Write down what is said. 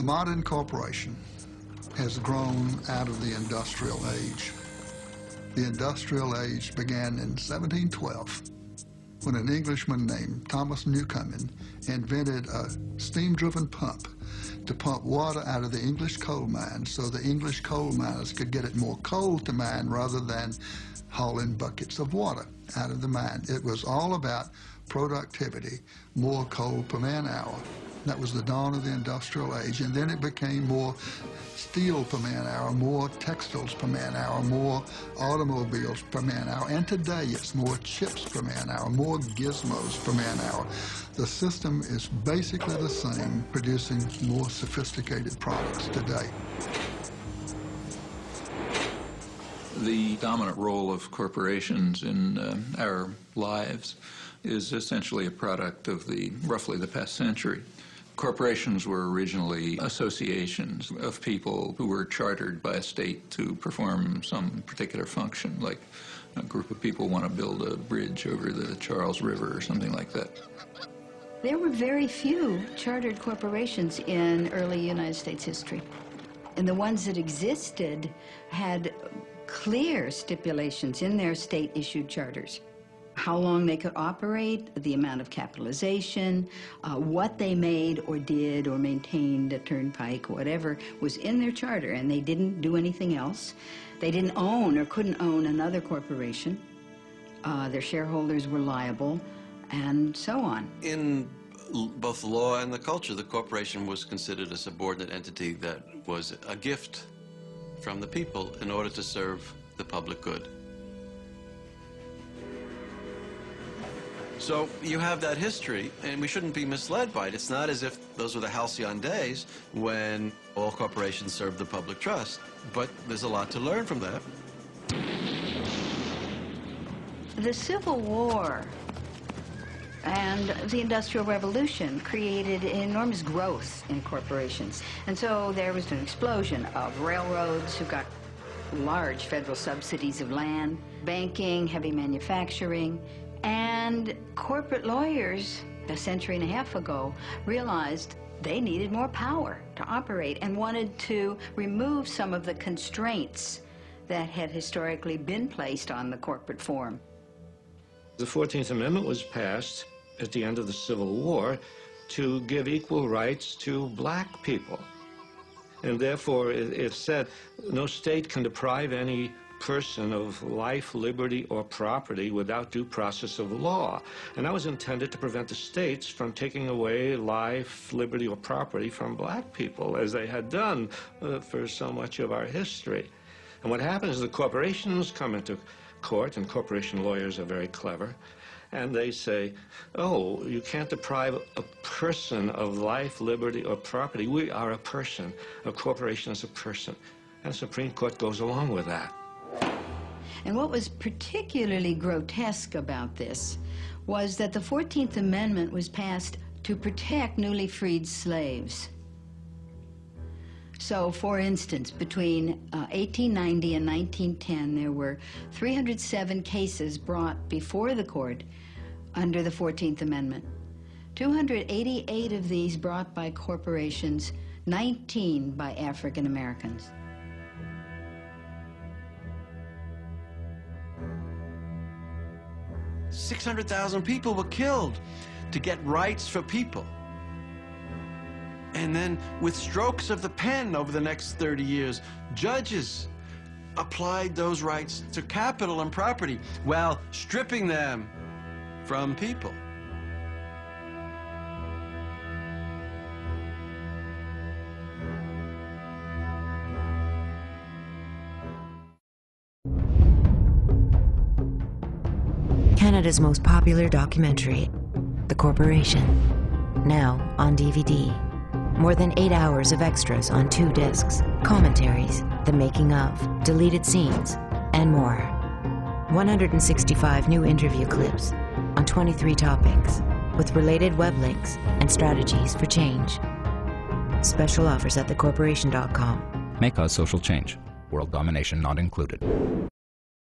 modern corporation has grown out of the industrial age. The industrial age began in 1712 when an Englishman named Thomas Newcomen invented a steam-driven pump to pump water out of the English coal mines so the English coal miners could get it more coal to mine rather than hauling buckets of water out of the mine. It was all about productivity, more coal per man hour. That was the dawn of the industrial age, and then it became more steel per man hour, more textiles per man hour, more automobiles per man hour, and today it's more chips per man hour, more gizmos per man hour. The system is basically the same, producing more sophisticated products today. The dominant role of corporations in our lives is essentially a product of roughly the past century. Corporations were originally associations of people who were chartered by a state to perform some particular function, like a group of people want to build a bridge over the Charles River or something like that. There were very few chartered corporations in early United States history. And the ones that existed had clear stipulations in their state-issued charters. How long they could operate, the amount of capitalization, what they made or did or maintained, a turnpike, whatever, was in their charter, and they didn't do anything else. They didn't own or couldn't own another corporation. Their shareholders were liable, and so on. In both the law and the culture, the corporation was considered a subordinate entity that was a gift from the people in order to serve the public good. So you have that history, and we shouldn't be misled by it. It's not as if those were the halcyon days when all corporations served the public trust, but there's a lot to learn from that. The Civil War and the Industrial Revolution created enormous growth in corporations. And so there was an explosion of railroads who got large federal subsidies of land, banking, heavy manufacturing, and corporate lawyers a century and a half ago realized they needed more power to operate and wanted to remove some of the constraints that had historically been placed on the corporate form. The 14th Amendment was passed at the end of the Civil War to give equal rights to black people. And therefore, it said no state can deprive any person of life, liberty, or property without due process of law. And that was intended to prevent the states from taking away life, liberty, or property from black people, as they had done for so much of our history. And what happens is the corporations come into court, and corporation lawyers are very clever, and they say, oh, you can't deprive a person of life, liberty, or property. We are a person. A corporation is a person. And the Supreme Court goes along with that. And what was particularly grotesque about this was that the 14th Amendment was passed to protect newly freed slaves. So, for instance, between 1890 and 1910, there were 307 cases brought before the court under the 14th Amendment. 288 of these brought by corporations, 19 by African Americans. $600,000 people were killed to get rights for people. And then with strokes of the pen over the next 30 years, judges applied those rights to capital and property while stripping them from people. Canada's most popular documentary, The Corporation, now on DVD. More than 8 hours of extras on 2 discs, commentaries, the making of, deleted scenes, and more. 165 new interview clips on 23 topics, with related web links and strategies for change. Special offers at thecorporation.com. May cause social change. World domination not included.